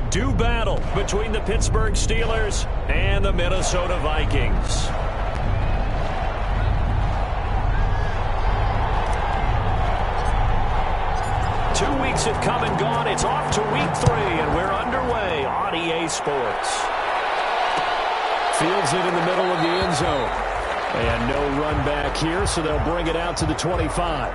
do battle between the Pittsburgh Steelers and the Minnesota Vikings. Two weeks have come and gone. It's off to week 3, and we're underway on EA Sports. Fields it in the middle of the end zone. And no run back here, so they'll bring it out to the 25.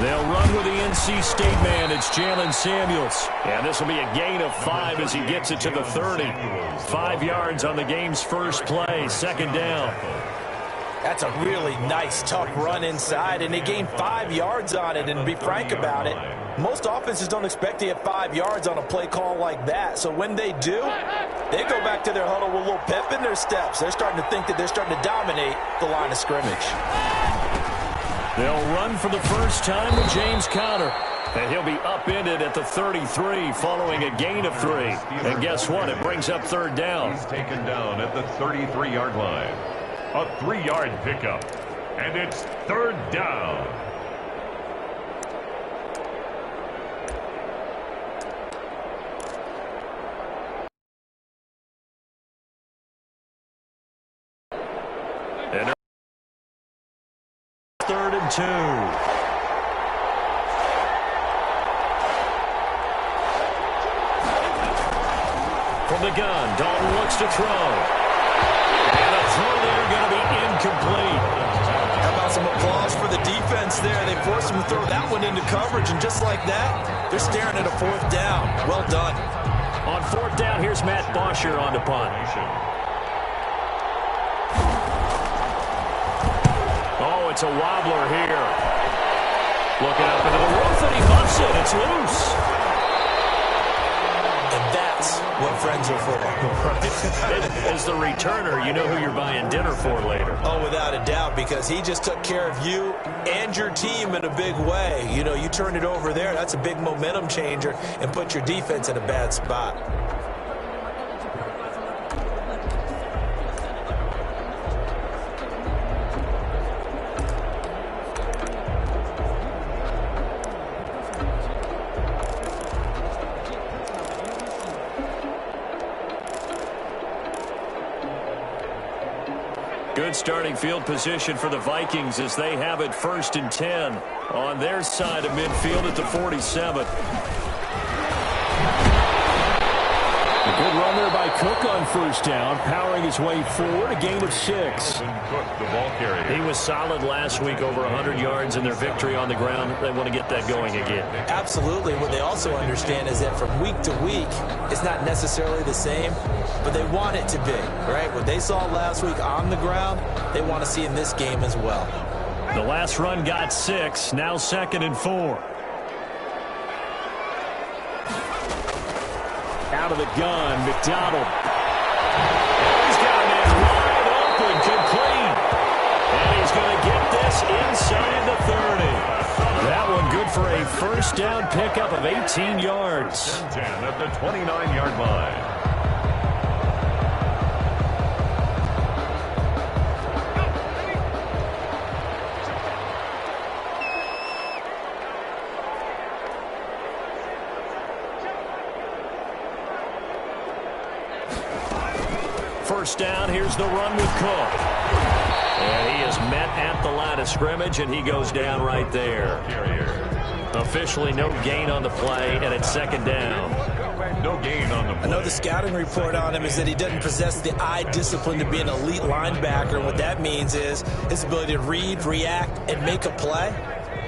They'll run with the NC State man. It's Jalen Samuels. And this will be a gain of 5 as he gets it to the 30. 5 yards on the game's first play. Second down. That's a really nice, tough run inside, and they gained 5 yards on it. And to be frank about it, most offenses don't expect to get 5 yards on a play call like that. So when they do, they go back to their huddle with a little pep in their steps. They're starting to think that they're starting to dominate the line of scrimmage. They'll run for the first time with James Conner. And he'll be upended at the 33 following a gain of 3. And guess what? It brings up third down. He's taken down at the 33-yard line. A 3-yard pickup. And it's third down. And third and 2. From the gun, Dalton looks to throw. And a throw there going to be incomplete. How about some applause for the defense there? They forced him to throw that one into coverage, and just like that, they're staring at a fourth down. Well done. On fourth down, here's Matt Bosher on the punt. Oh, it's a wobbler here. Looking up into the roof, and he muffs it. It's loose. And that's what friends are for. As the returner, you know who you're buying dinner for later. Oh, without a doubt, because he just took care of you and your team in a big way. You know, you turn it over there, that's a big momentum changer, and put your defense in a bad spot. Good starting field position for the Vikings as they have it first and 10 on their side of midfield at the 47. A good run there by Cook on first down, powering his way forward, a gain of 6. Cook, the ball carrier. He was solid last week, over 100 yards in their victory on the ground. They want to get that going again. Absolutely. What they also understand is that from week to week, it's not necessarily the same, but they want it to be, right? What they saw last week on the ground, they want to see in this game as well. The last run got 6, now second and 4. Out of the gun, McDonald. He's got a man wide open, complete. And he's going to get this inside the 30. That one good for a first down pickup of 18 yards. 10 at the 29-yard line. First down, here's the run with Cook. And he is met at the line of scrimmage, and he goes down right there. Officially no gain on the play, and it's second down. No gain on the play. I know the scouting report on him is that he doesn't possess the eye discipline to be an elite linebacker, and what that means is his ability to read, react, and make a play.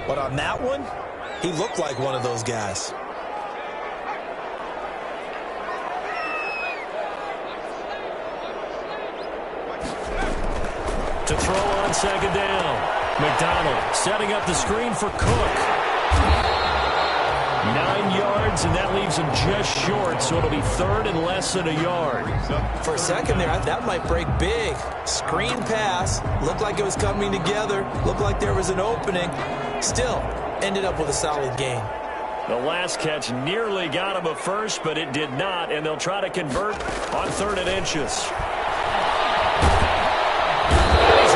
But on that one, he looked like one of those guys. To throw on second down. McDonald setting up the screen for Cook. yards, and that leaves him just short, so it'll be third and less than a yard. For a second there, that might break big. Screen pass. Looked like it was coming together. Looked like there was an opening. Still, ended up with a solid gain. The last catch nearly got him a first, but it did not, and they'll try to convert on 3rd and inches. He's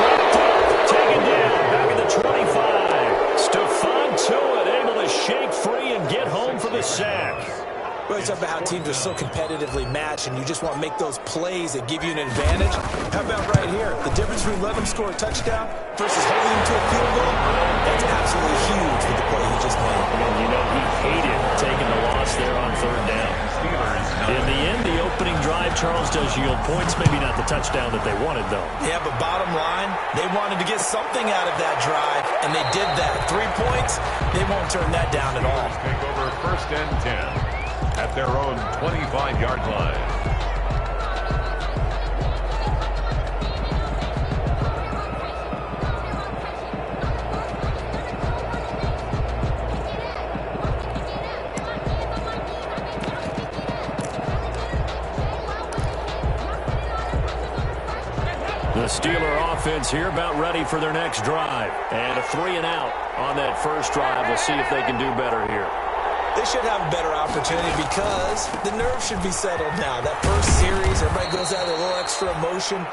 wrapped up, taken down, back at the 25. Stephon Tuitt able to shake free and get home for the sack. We always talk about how teams are so competitively matched, and you just want to make those plays that give you an advantage. How about right here? The difference between letting them score a touchdown versus holding them to a field goal, that's absolutely huge with the play he just made. And you know, he hated taking the loss there on 3rd down. In the end, the opening drive, Charles, does yield points. Maybe not the touchdown that they wanted, though. Yeah, but bottom line, they wanted to get something out of that drive, and they did that. 3 points, they won't turn that down at all. Take over 1st and 10 at their own 25-yard line. The Steeler offense here about ready for their next drive. And a 3 and out on that first drive. We'll see if they can do better here. They should have a better opportunity because the nerves should be settled now. That first series, everybody goes out with a little extra emotion.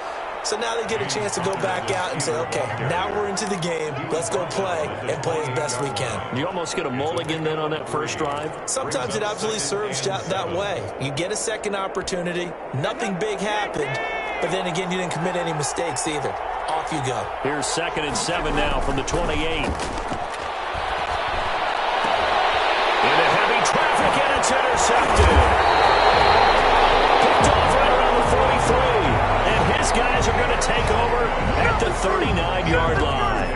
So now they get a chance to go back out and say, okay, now we're into the game. Let's go play and play as best we can. You almost get a mulligan then on that first drive? Sometimes it absolutely serves that way. You get a second opportunity. Nothing big happened. But then again, you didn't commit any mistakes either. Off you go. Here's 2nd and 7 now from the 28. Into heavy traffic, and it's intercepted. Picked off right around the 43. And his guys are going to take over at the 39-yard line.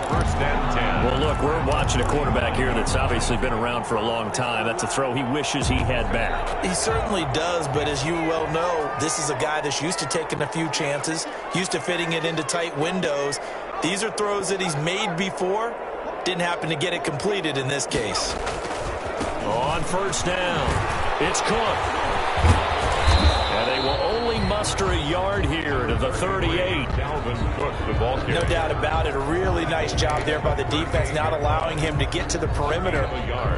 First and 10. Well, look, we're watching a quarterback here that's obviously been around for a long time. That's a throw he wishes he had back. He certainly does, but as you well know, this is a guy that's used to taking a few chances, used to fitting it into tight windows. These are throws that he's made before. Didn't happen to get it completed in this case. On first down, it's Cook. And they will only muster a yard here to the 38. No doubt about it. A really nice job there by the defense, not allowing him to get to the perimeter.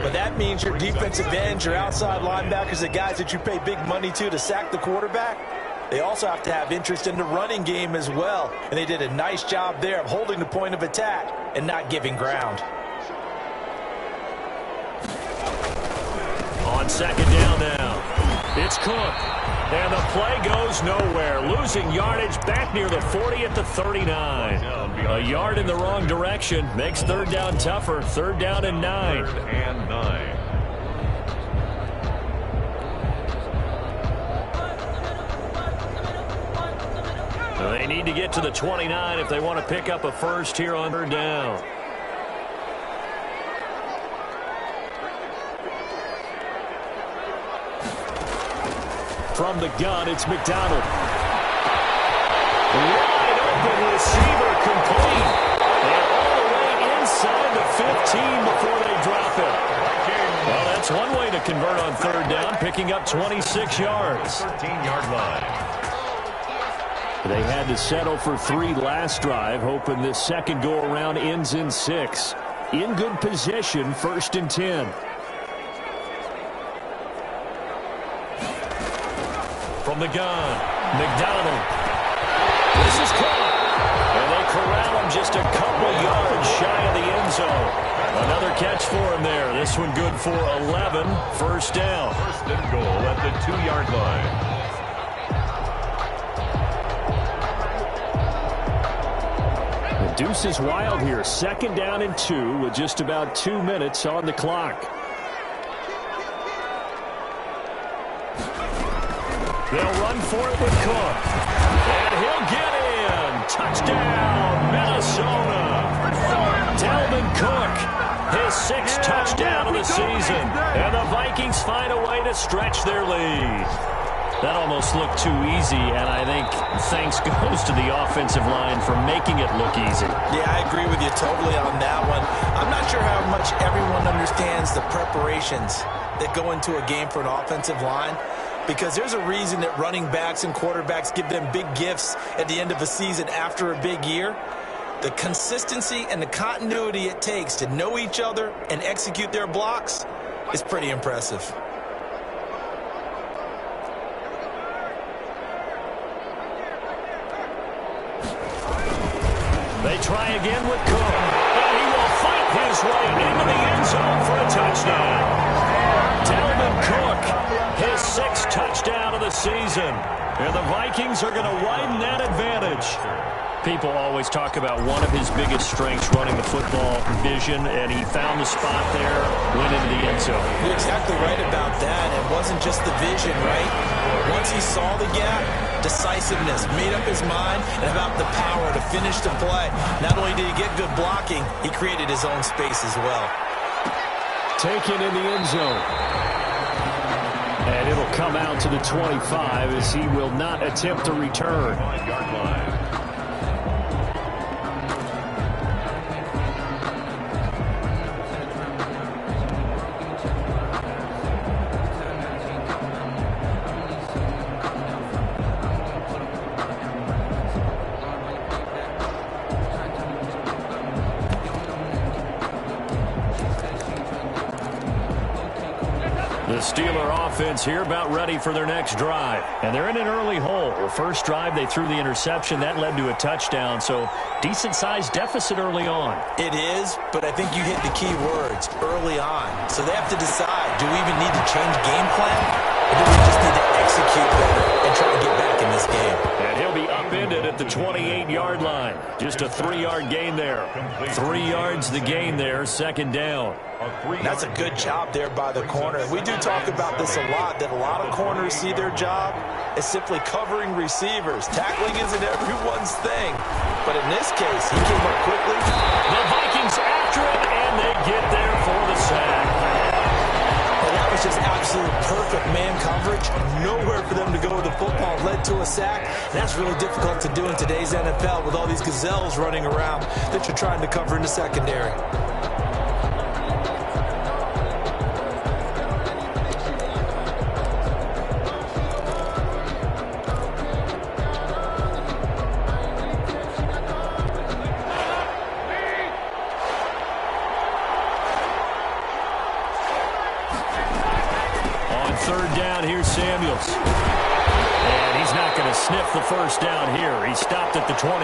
But that means your defensive ends, your outside linebackers, the guys that you pay big money to sack the quarterback, they also have to have interest in the running game as well. And they did a nice job there of holding the point of attack and not giving ground. On 2nd down now, it's Cook. And the play goes nowhere. Losing yardage back near the 40 at the 39. A yard in the wrong direction makes 3rd down tougher. 3rd down and 9. 3rd and 9. They need to get to the 29 if they want to pick up a first here on 3rd down. From the gun, it's McDonald. Wide open receiver complete. And all the way inside the 15 before they drop it. Well, that's one way to convert on 3rd down, picking up 26 yards. 13-yard line. They had to settle for 3 last drive, hoping this second go-around ends in 6. In good position, 1st and 10. From the gun, McDonald. This is caught. And they corral him just a couple yards shy of the end zone. Another catch for him there. This one good for 11. 1st down. 1st and goal at the 2-yard line. The deuce is wild here. 2nd down and 2 with just about 2 minutes on the clock. They'll run for it with Cook. And he'll get in. Touchdown, Minnesota. Dalvin Cook, his 6th touchdown of the season. And the Vikings find a way to stretch their lead. That almost looked too easy, and I think thanks goes to the offensive line for making it look easy. Yeah, I agree with you totally on that one. I'm not sure how much everyone understands the preparations that go into a game for an offensive line, because there's a reason that running backs and quarterbacks give them big gifts at the end of a season after a big year. The consistency and the continuity it takes to know each other and execute their blocks is pretty impressive. They try again with Cook. And he will fight his way into the end zone for a touchdown. Dalvin Cook, his 6th touchdown of the season. And the Vikings are going to widen that advantage. People always talk about one of his biggest strengths running the football, vision, and he found the spot there, went into the end zone. You're exactly right about that. It wasn't just the vision, right? Once he saw the gap, decisiveness, made up his mind, and about the power to finish the play. Not only did he get good blocking, he created his own space as well. Taken in the end zone. And it'll come out to the 25 as he will not attempt to return. The Steeler offense here about ready for their next drive. And they're in an early hole. The first drive, they threw the interception. That led to a touchdown. So decent-sized deficit early on. It is, but I think you hit the key words, early on. So they have to decide, do we even need to change game plan? Or do we just need to execute better and try to get back in this game? And he'll be upended at the 28-yard line. Just a 3-yard gain there. 3 yards the gain there, 2nd down. That's a good job there by the corner. We do talk about this a lot, that a lot of corners see their job as simply covering receivers. Tackling isn't everyone's thing. But in this case, he came up quickly. The Vikings after him, and they get there for the sack. And that was just absolute perfect man coverage. Nowhere for them to go with the football. Led to a sack. That's really difficult to do in today's NFL with all these gazelles running around that you're trying to cover in the secondary. Sniff the first down here. He stopped at the 25.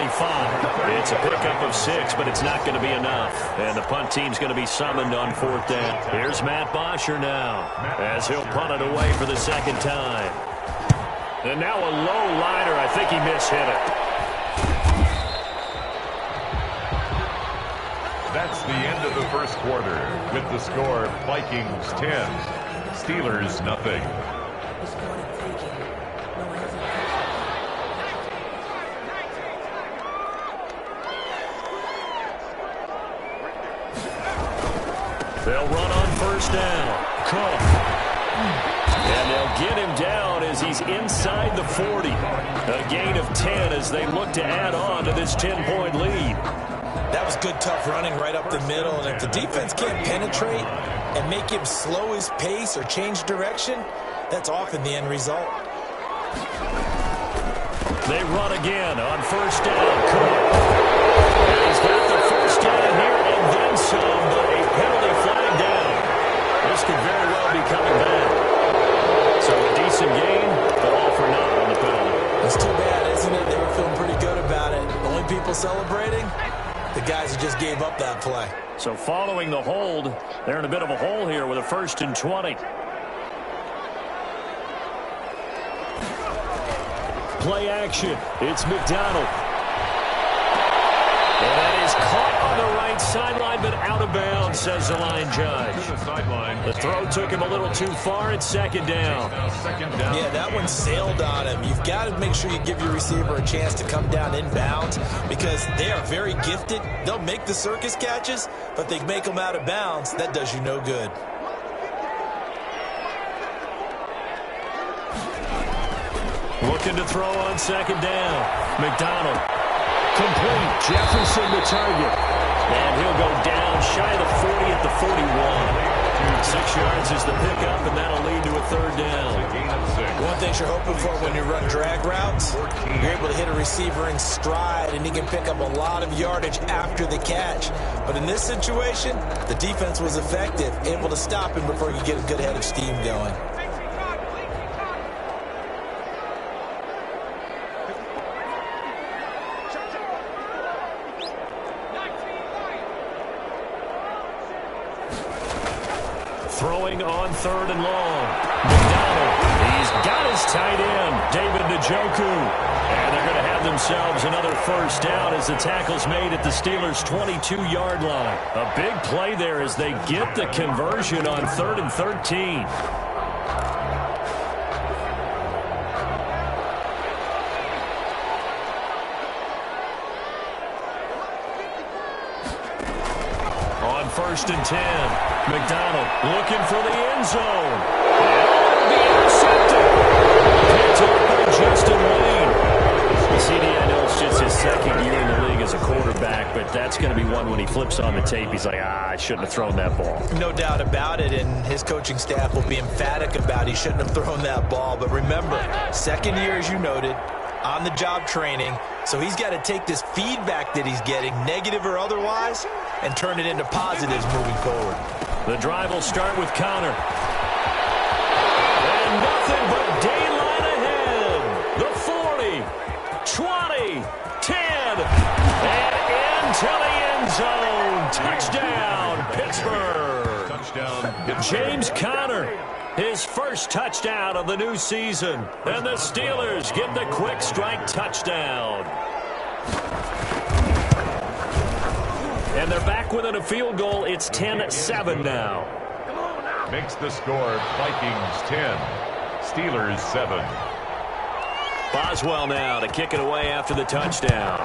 It's a pickup of 6, but it's not going to be enough. And the punt team's going to be summoned on 4th down. Here's Matt Bosher now as he'll punt it away for the 2nd time. And now a low liner. I think he mishit it. That's the end of the first quarter with the score Vikings 10, Steelers nothing. They'll run on 1st down. Cook. And they'll get him down as he's inside the 40. A gain of 10 as they look to add on to this 10-point lead. That was good, tough running right up the middle. And if the defense can't penetrate and make him slow his pace or change direction, that's often the end result. They run again on 1st down. Cook. And he's got the 1st down here and then some, but a penalty flag down. This could very well be coming back. So a decent gain, but all for naught on the penalty. It's too bad, isn't it? They were feeling pretty good about it. Only people celebrating, the guys who just gave up that play. So following the hold, they're in a bit of a hole here with a 1st and 20. Play action. It's McDonald. And that is caught on the right sideline, but out of bounds, says the line judge. The throw took him a little too far. It's 2nd down. Yeah, that one sailed on him. You've got to make sure you give your receiver a chance to come down inbounds because they are very gifted. They'll make the circus catches, but they make them out of bounds. That does you no good. Looking to throw on second down. McDonald. Complete. Jefferson the target. And he'll go down shy of the 40 at the 41. 6 yards is the pickup, and that'll lead to a third down. One thing you're hoping for when you run drag routes, you're able to hit a receiver in stride, and he can pick up a lot of yardage after the catch. But in this situation, the defense was effective, able to stop him before you get a good head of steam going. Throwing on third and long. McDonald. He's got his tight end, David Njoku. And they're going to have themselves another first down as the tackle's made at the Steelers' 22-yard line. A big play there as they get the conversion on 3rd and 13. On 1st and 10. McDonald looking for the end zone. And be intercepted. Picked up by Justin Wayne. CD, I know it's just his second year in the league as a quarterback, but that's going to be one when he flips on the tape. He's like, I shouldn't have thrown that ball. No doubt about it, and his coaching staff will be emphatic about he shouldn't have thrown that ball. But remember, second year, as you noted, on-the-job training, so he's got to take this feedback that he's getting, negative or otherwise, and turn it into positives moving forward. The drive will start with Connor. And nothing but daylight ahead. The 40, 20, 10, and into the end zone. Touchdown, Pittsburgh. Touchdown. James Conner, his first touchdown of the new season. And the Steelers get the quick strike touchdown. And they're back within a field goal. It's 10-7 now. Makes the score Vikings 10, Steelers 7. Boswell now to kick it away after the touchdown.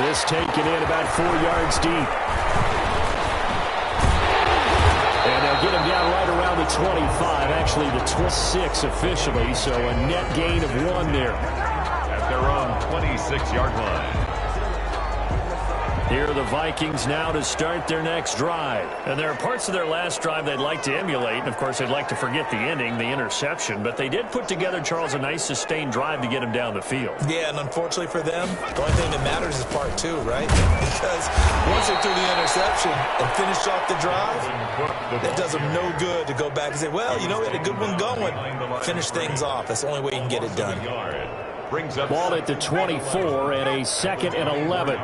This taken in about 4 yards deep. And they'll get him down right around the 25, actually the 26 officially, so a net gain of 1 there. Their own 26-yard line. Here are the Vikings now to start their next drive. And there are parts of their last drive they'd like to emulate. And, of course, they'd like to forget the ending, the interception. But they did put together, Charles, a nice sustained drive to get him down the field. Yeah, and unfortunately for them, the only thing that matters is part 2, right? Because once they threw the interception and finished off the drive, it does them no good to go back and say, well, you know, we had a good one going. Finish things off. That's the only way you can get it done. Ball at the 24 and a 2nd and 11.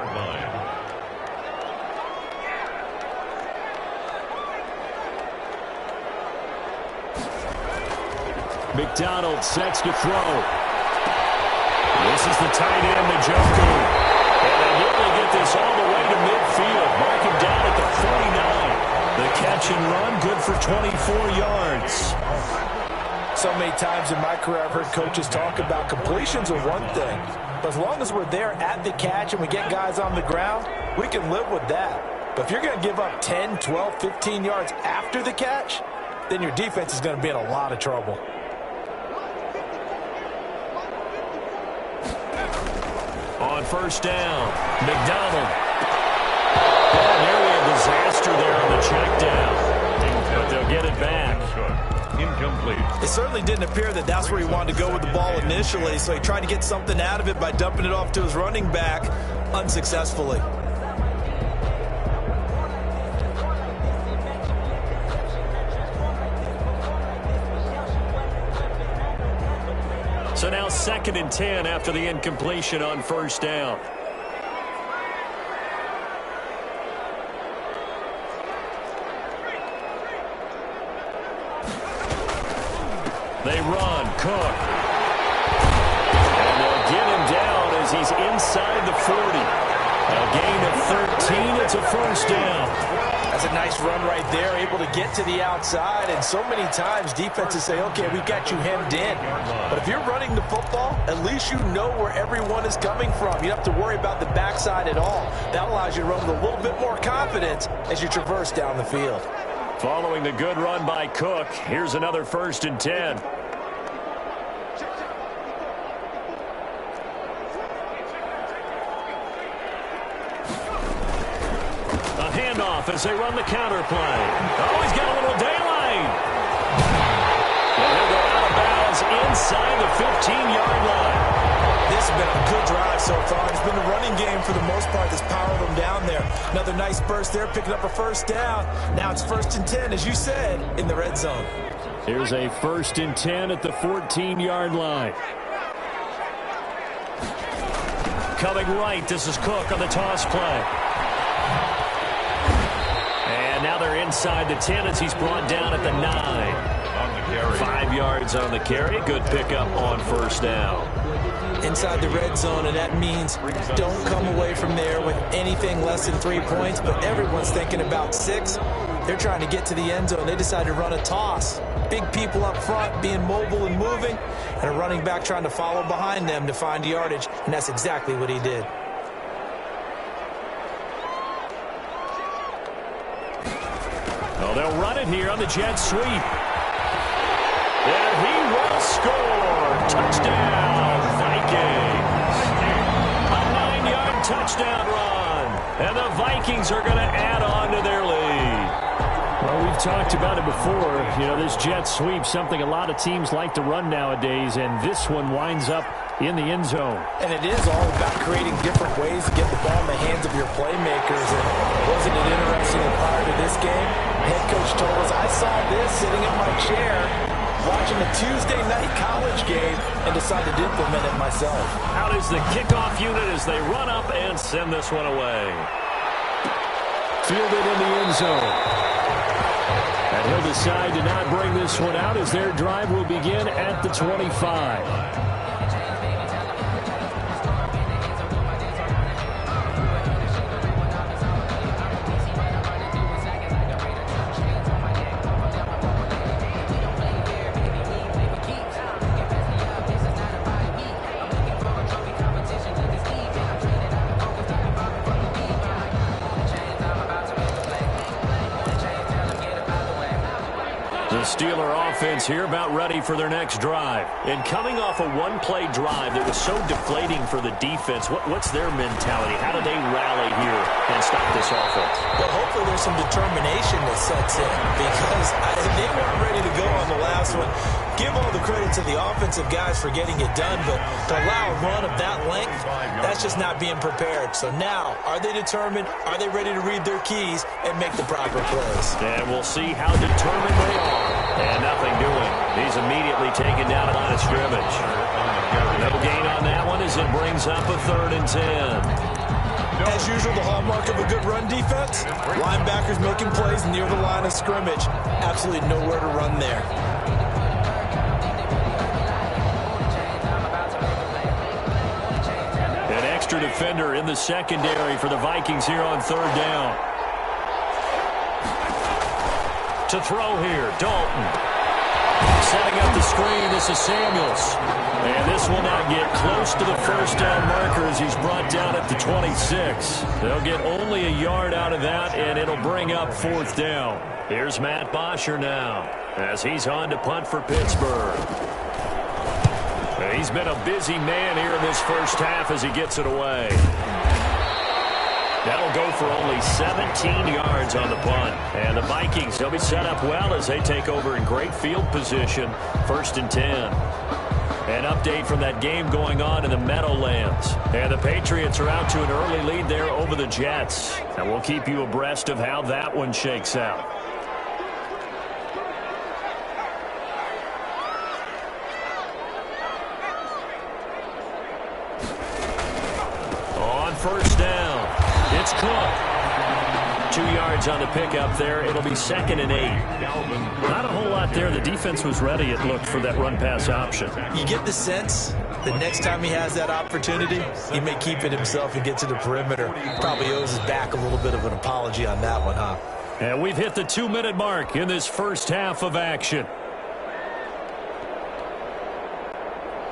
McDonald sets to throw. This is the tight end, Njoku. And they nearly get this all the way to midfield. Mark him down at the 49. The catch and run, good for 24 yards. So many times in my career I've heard coaches talk about completions are one thing. But as long as we're there at the catch and we get guys on the ground, we can live with that. But if you're going to give up 10, 12, 15 yards after the catch, then your defense is going to be in a lot of trouble. On first down, McDonald. Oh, nearly a disaster there on the check down. But they'll get it back. Incomplete. It certainly didn't appear that that's where he wanted to go with the ball initially, so he tried to get something out of it by dumping it off to his running back unsuccessfully. So now 2nd and 10 after the incompletion on first down. They run, Cook. And they'll get him down as he's inside the 40. A gain of 13, it's a first down. That's a nice run right there, able to get to the outside. And so many times defenses say, okay, we've got you hemmed in. But if you're running the football, at least you know where everyone is coming from. You don't have to worry about the backside at all. That allows you to run with a little bit more confidence as you traverse down the field. Following the good run by Cook, here's another 1st and 10. A handoff as they run the counter play. Oh, he's got a little daylight. And he'll go out of bounds inside the 15-yard line. This has been a good drive so far. It's been the running game for the most part that's powered them down there. Another nice burst there, picking up a 1st down. Now it's 1st and 10, as you said, in the red zone. Here's a 1st and 10 at the 14-yard line. Coming right, this is Cook on the toss play. And now they're inside the 10 as he's brought down at the 9. 5 yards on the carry. Good pickup on 1st down. Inside the red zone, and that means don't come away from there with anything less than 3 points, but everyone's thinking about 6. They're trying to get to the end zone. They decide to run a toss. Big people up front being mobile and moving, and a running back trying to follow behind them to find yardage, and that's exactly what he did. Oh, they'll run it here on the jet sweep. And he will score. Touchdown, Vikings. A 9-yard touchdown run. And the Vikings are going to add on to their lead. Well, we've talked about it before. You know, this jet sweep, something a lot of teams like to run nowadays, and this one winds up in the end zone. And it is all about creating different ways to get the ball in the hands of your playmakers. And wasn't it interesting that prior to this game, head coach told us, I saw this sitting in my chair watching a Tuesday night college game and decided to implement it myself. Out is the kickoff unit as they run up and send this one away. Fielded in the end zone. And he'll decide to not bring this one out as their drive will begin at the 25. Steeler offense here about ready for their next drive. And coming off a one-play drive that was so deflating for the defense, what's their mentality? How do they rally here and stop this offense? Well, hopefully there's some determination that sets in because they weren't ready to go on the last one. Give all the credit to the offensive guys for getting it done, but to allow a run of that length, that's just not being prepared. So now, are they determined? Are they ready to read their keys and make the proper plays? And we'll see how determined they are. And nothing doing. He's immediately taken down a line of scrimmage. No gain on that one as it brings up a 3rd and 10. As usual, the hallmark of a good run defense, linebackers making plays near the line of scrimmage. Absolutely nowhere to run there. An extra defender in the secondary for the Vikings here on 3rd down. To throw here, Dalton. Setting up the screen, this is Samuels. And this will not get close to the 1st down marker as he's brought down at the 26. They'll get only a yard out of that, and it'll bring up 4th down. Here's Matt Bosher now as he's on to punt for Pittsburgh. He's been a busy man here in this first half as he gets it away. That'll go for only 17 yards on the punt. And the Vikings, they'll be set up well as they take over in great field position. 1st and 10. An update from that game going on in the Meadowlands. And the Patriots are out to an early lead there over the Jets. And we'll keep you abreast of how that one shakes out. On 1st down. It's Cook. 2 yards on the pickup there. It'll be 2nd and 8. Not a whole lot there. The defense was ready, it looked, for that run-pass option. You get the sense that next time he has that opportunity, he may keep it himself and get to the perimeter. Probably owes his back a little bit of an apology on that one, huh? And we've hit the 2-minute mark in this first half of action.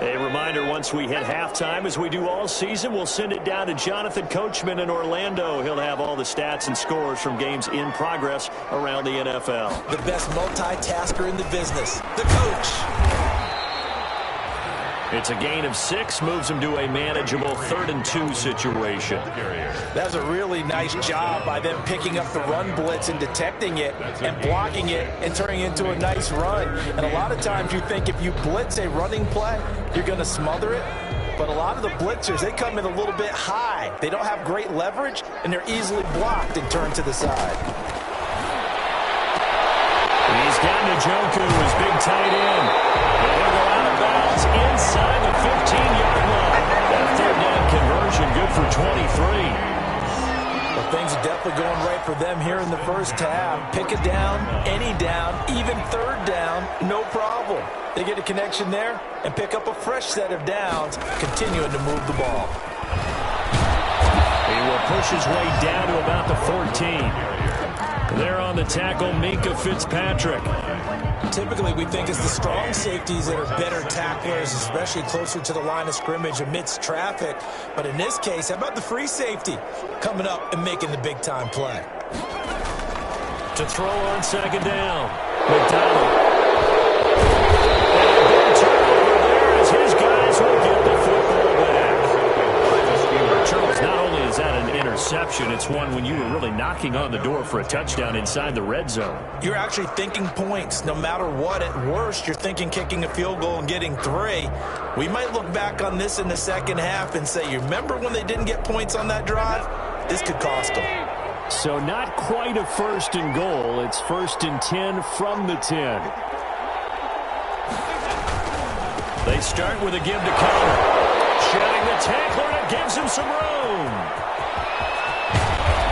A reminder, once we hit halftime, as we do all season, we'll send it down to Jonathan Coachman in Orlando. He'll have all the stats and scores from games in progress around the NFL. The best multitasker in the business, the coach. It's a gain of 6, moves him to a manageable 3rd and 2 situation. That's a really nice job by them picking up the run blitz and detecting it and blocking it and turning it into a nice run. And a lot of times you think if you blitz a running play, you're going to smother it. But a lot of the blitzers, they come in a little bit high. They don't have great leverage, and they're easily blocked and turned to the side. He's got Njoku, his big tight end. And he'll go out of bounds inside the 15-yard line. That 3rd down conversion good for 23. Well, things are definitely going right for them here in the first half. Pick a down, any down, even 3rd down, no problem. They get a connection there and pick up a fresh set of downs, continuing to move the ball. He will push his way down to about the 14. There on the tackle, Minkah Fitzpatrick. Typically, we think it's the strong safeties that are better tacklers, especially closer to the line of scrimmage amidst traffic. But in this case, how about the free safety coming up and making the big-time play? To throw on 2nd down, McDonald. And a big turnover there as his guys will get the football back. Charles, not only is that an interception, it's one when you were really knocking on the door for a touchdown inside the red zone. You're actually thinking points. No matter what, at worst, you're thinking kicking a field goal and getting 3. We might look back on this in the second half and say, you remember when they didn't get points on that drive? This could cost them. So not quite a 1st and goal. It's 1st and 10 from the 10. They start with a give to Connor. Shedding the tackler, and it gives him some room.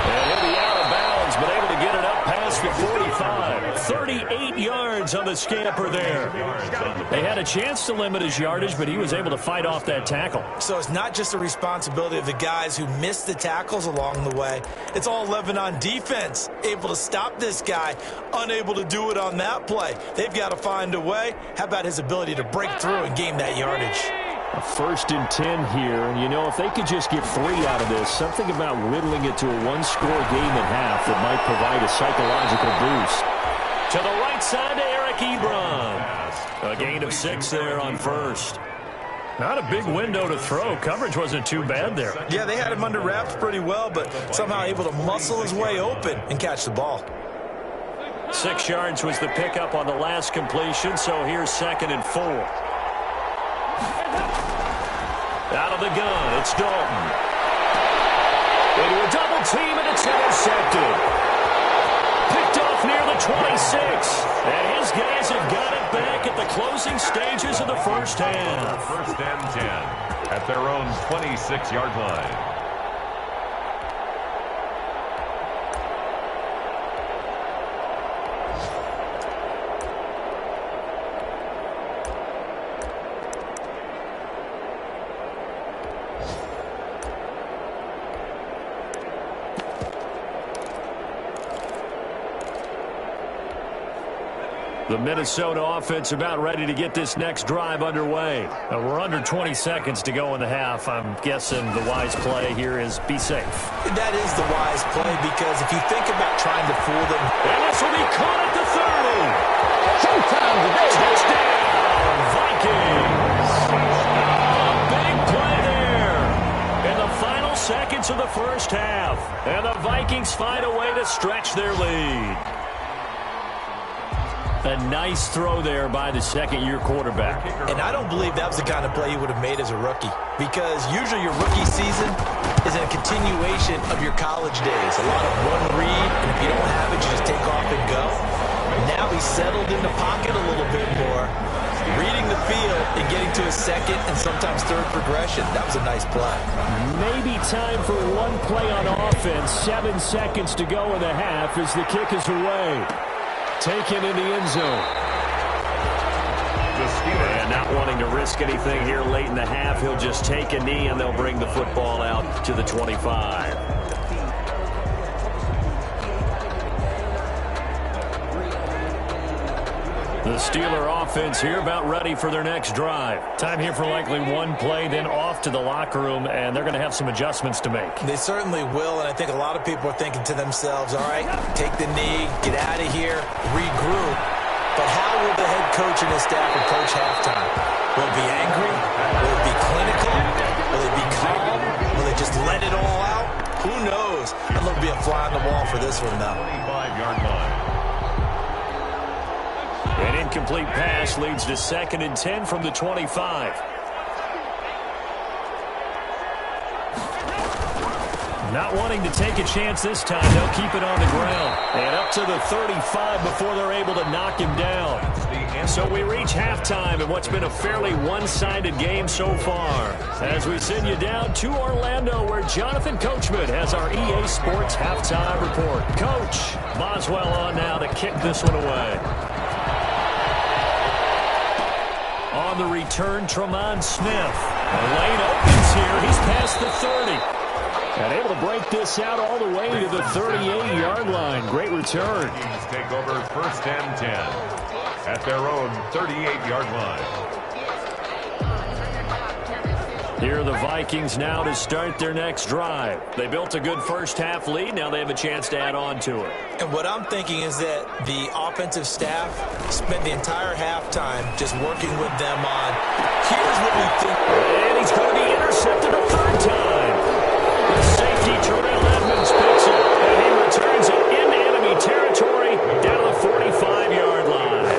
And he'll be out of bounds, but able to get it up past the 45. 38 yards on the scamper there. They had a chance to limit his yardage, but he was able to fight off that tackle. So it's not just the responsibility of the guys who missed the tackles along the way. It's all 11 on defense, able to stop this guy, unable to do it on that play. They've got to find a way. How about his ability to break through and gain that yardage? A 1st and 10 here, and you know, if they could just get 3 out of this, something about whittling it to a 1-score game at half that might provide a psychological boost. To the right side to Eric Ebron. A gain of 6 there on 1st. Not a big window to throw. Coverage wasn't too bad there. Yeah, they had him under wraps pretty well, but somehow able to muscle his way open and catch the ball. 6 yards was the pickup on the last completion, so here's 2nd and 4. Out of the gun, it's Dalton. Into a double team, and it's intercepted. Picked off near the 26. And his guys have got it back at the closing stages of the first half. 1st and 10 at their own 26-yard line. The Minnesota offense about ready to get this next drive underway. We're under 20 seconds to go in the half. I'm guessing the wise play here is be safe. That is the wise play, because if you think about trying to fool them. And this will be caught at the 30. Showtime today. Touchdown, Vikings. A big play there in the final seconds of the first half. And the Vikings find a way to stretch their lead. A nice throw there by the second-year quarterback. And I don't believe that was the kind of play he would have made as a rookie, because usually your rookie season is a continuation of your college days. A lot of one read, and if you don't have it, you just take off and go. Now he's settled in the pocket a little bit more, reading the field and getting to his 2nd and sometimes 3rd progression. That was a nice play. Maybe time for one play on offense. 7 seconds to go in the half as the kick is away. Taken in the end zone. And not wanting to risk anything here late in the half, he'll just take a knee and they'll bring the football out to the 25. The Steeler offense here about ready for their next drive. Time here for likely one play, then off to the locker room, and they're going to have some adjustments to make. They certainly will, and I think a lot of people are thinking to themselves, all right, take the knee, get out of here, regroup. But how will the head coach and his staff approach halftime? Will it be angry? Will it be clinical? Will it be calm? Will they just let it all out? Who knows? I'd love to be a fly on the wall for this one, though. 25-yard line. An incomplete pass leads to 2nd and 10 from the 25. Not wanting to take a chance this time, they'll keep it on the ground. And up to the 35 before they're able to knock him down. So we reach halftime in what's been a fairly one-sided game so far. As we send you down to Orlando, where Jonathan Coachman has our EA Sports halftime report. Coach, Boswell on now to kick this one away. On the return, Tremont Smith. The lane opens here. He's past the 30. And able to break this out all the way to the 38-yard line. Great return. Vikings take over 1st and 10 at their own 38-yard line. Here are the Vikings now to start their next drive. They built a good first-half lead. Now they have a chance to add on to it. And what I'm thinking is that the offensive staff spent the entire halftime just working with them on, here's what we think. And he's going to be intercepted a third time. The safety, Terrell Edmonds, picks it, and he returns it into enemy territory down to the 45-yard line.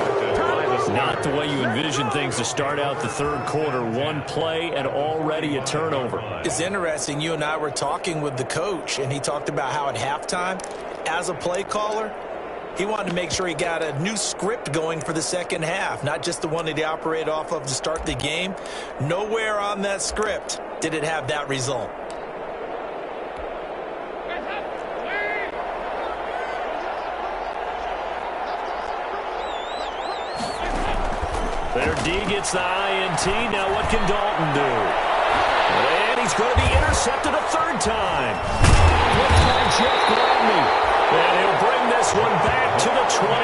Not the way you envision things to start out the third quarter. One play and already a turnover. It's interesting. You and I were talking with the coach, and he talked about how at halftime, as a play caller, he wanted to make sure he got a new script going for the second half, not just the one that he operated off of to start the game. Nowhere on that script did it have that result. Their D gets the INT. Now what can Dalton do? And he's going to be intercepted a third time. Looked by Jeff Gladney. And he'll bring this one back to the 29.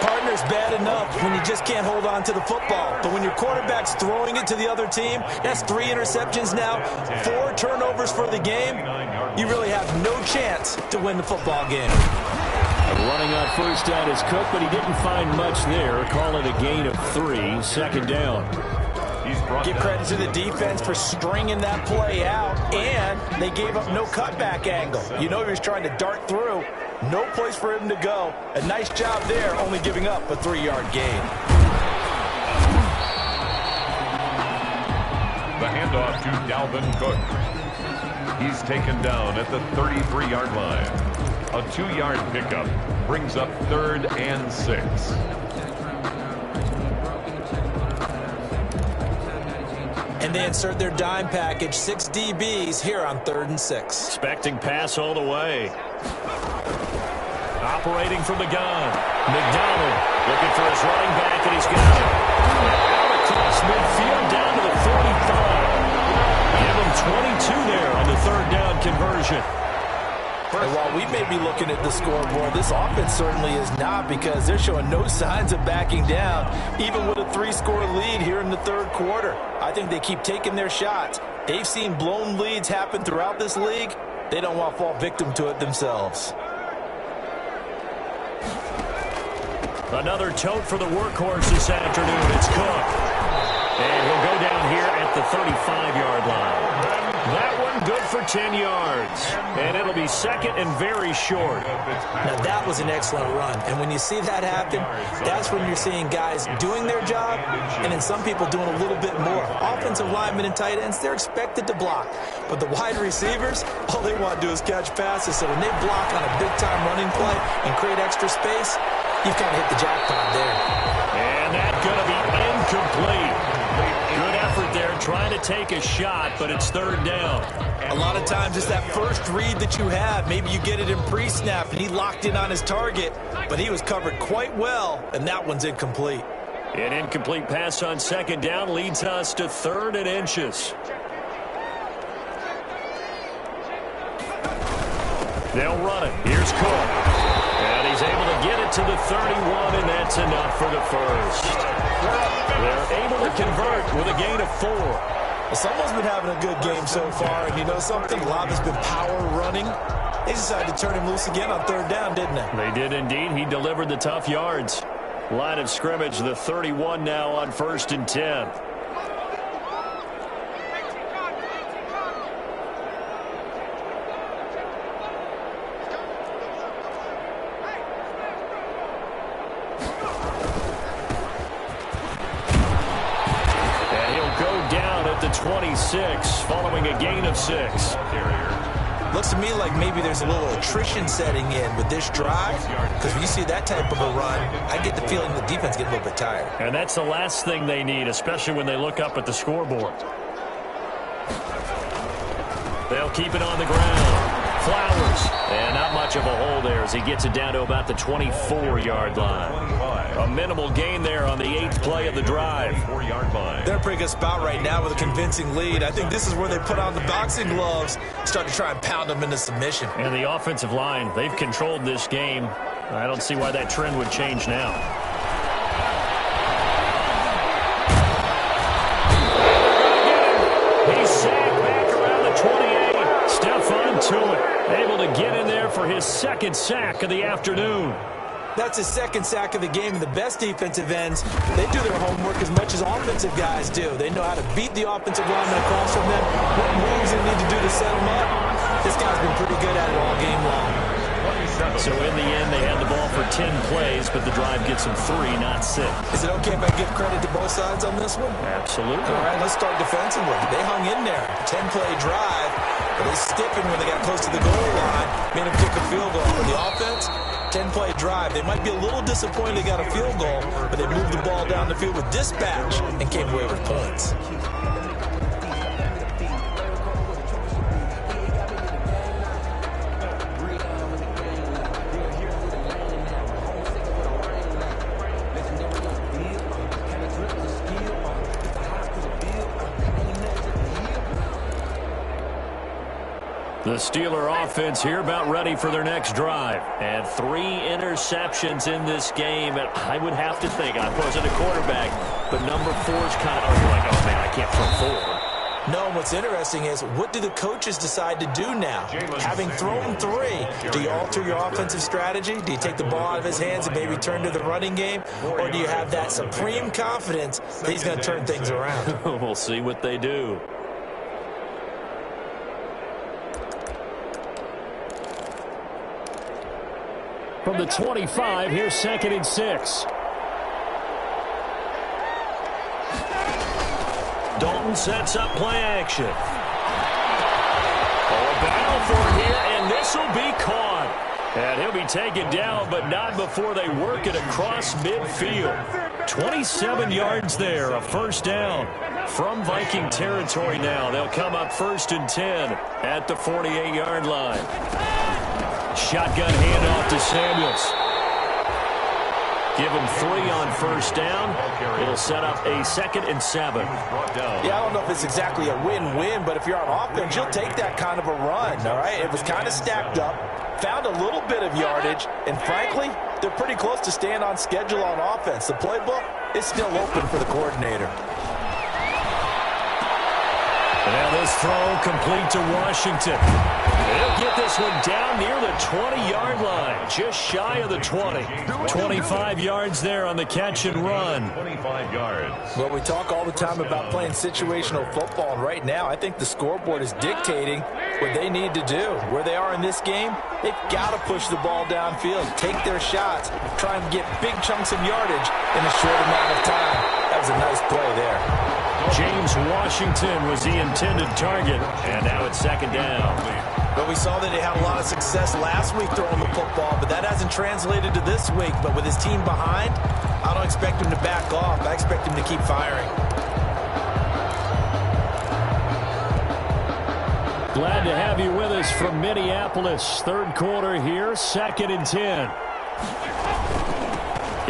Partner's bad enough when you just can't hold on to the football. But when your quarterback's throwing it to the other team, that's 3 interceptions now, 4 turnovers for the game. You really have no chance to win the football game. Running on first down is Cook, but he didn't find much there. Call it a gain of 3, 2nd down. Give credit to the defense for stringing that play out, and they gave up no cutback angle. You know he was trying to dart through. No place for him to go. A nice job there, only giving up a 3-yard gain. The handoff to Dalvin Cook. He's taken down at the 33-yard line. A 2-yard pickup brings up 3rd and 6. And they insert their dime package, 6 DBs here on 3rd and 6. Expecting pass all the way. Operating from the gun. McDonald looking for his running back, and he's got it. Out across midfield down to the 45. Give him 22 there on the 3rd down conversion. And while we may be looking at the scoreboard, this offense certainly is not, because they're showing no signs of backing down, even with a 3-score lead here in the 3rd quarter. I think they keep taking their shots. They've seen blown leads happen throughout this league. They don't want to fall victim to it themselves. Another tote for the workhorse this afternoon. It's Cook. And he'll go down here at the 35-yard line. That one good for 10 yards. And it'll be 2nd and very short. Now that was an excellent run. And when you see that happen, that's when you're seeing guys doing their job, and then some people doing a little bit more. Offensive linemen and tight ends, they're expected to block. But the wide receivers, all they want to do is catch passes. So when they block on a big-time running play and create extra space, you've kind of hit the jackpot there. And that's going to be incomplete. Good effort there, trying to take a shot, but it's 3rd down. A lot of times it's that first read that you have. Maybe you get it in pre-snap, and he locked in on his target, but he was covered quite well, and that one's incomplete. An incomplete pass on 2nd down leads us to 3rd and inches. They'll run it. Here's Cook. And he's able to get it to the 31, and that's enough for the first. They're able to convert with a gain of 4. Well, someone's been having a good game so far, and you know something? A lot of it's been power running. They decided to turn him loose again on 3rd down, didn't they? They did indeed. He delivered the tough yards. Line of scrimmage, the 31 now on 1st and 10. And he'll go down at the 26 following a gain of 6. Looks to me like maybe there's a little attrition setting in with this drive, because when you see that type of a run, I get the feeling the defense gets a little bit tired. And that's the last thing they need, especially when they look up at the scoreboard. They'll keep it on the ground. Flowers. And not much of a hole there as he gets it down to about the 24-yard line. A minimal gain there on the 8th play of the drive. They're in a pretty good spot right now with a convincing lead. I think this is where they put on the boxing gloves, start to try and pound them into submission. And the offensive line, they've controlled this game. I don't see why that trend would change now. He's sacked back around the 28. Stephon Tuitt able to get in there for his 2nd sack of the afternoon. That's his 2nd sack of the game, and the best defensive ends, they do their homework as much as offensive guys do. They know how to beat the offensive lineman across from them, what moves they need to do to set them up. This guy's been pretty good at it all game long. So in the end, they had the ball for 10 plays, but the drive gets them 3, not 6. Is it okay if I give credit to both sides on this one? Absolutely. All right, let's start defensively. They hung in there. 10-play drive, but they stiffened when they got close to the goal line, made them kick a field goal. For the offense, 10-play drive. They might be a little disappointed they got a field goal, but they moved the ball down the field with dispatch and came away with points. The Steeler offense here about ready for their next drive. And 3 interceptions in this game. And I would have to think, I wasn't a quarterback, but number 4 is kind of, like, oh, man, I can't throw 4. No, what's interesting is, what do the coaches decide to do now? Having thrown 3, do you alter your offensive strategy? Do you take the ball out of his hands and maybe turn to the running game? Or do you have that supreme confidence that he's going to turn things around? We'll see what they do. From the 25, here's 2nd and 6. Dalton sets up play action. A battle for it here, and this will be caught. And he'll be taken down, but not before they work it across midfield. 27 yards there, a 1st down. From Viking territory now, they'll come up 1st and 10 at the 48-yard line. Shotgun handoff to Samuels. Give him 3 on 1st down. It'll set up a 2nd and 7. Yeah, I don't know if it's exactly a win-win, but if you're on offense, you'll take that kind of a run, all right? It was kind of stacked up, found a little bit of yardage, and frankly, they're pretty close to staying on schedule on offense. The playbook is still open for the coordinator. Now this throw complete to Washington. They'll get this one down near the 20-yard line, just shy of the 20. 25 yards there on the catch and run. 25 yards. Well, we talk all the time about playing situational football, and right now I think the scoreboard is dictating what they need to do. Where they are in this game, they've got to push the ball downfield, take their shots, try and get big chunks of yardage in a short amount of time. That was a nice play there. James Washington was the intended target, and now it's 2nd down. But we saw that they had a lot of success last week throwing the football, but that hasn't translated to this week. But with his team behind, I don't expect him to back off. I expect him to keep firing. Glad to have you with us from Minneapolis. 3rd quarter here, 2nd and 10.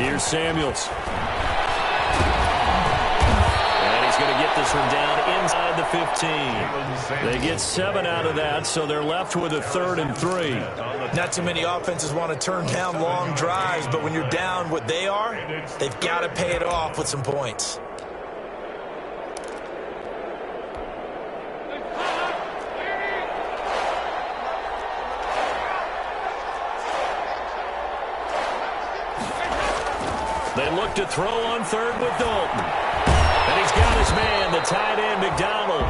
Here's Samuels. And he's going to get get this one down inside the 15. They get 7 out of that, so they're left with a 3rd and 3. Not too many offenses want to turn down long drives, but when you're down what they are, they've got to pay it off with some points. They look to throw on 3rd with Dalton. And he's got his man, the tight end, McDonald.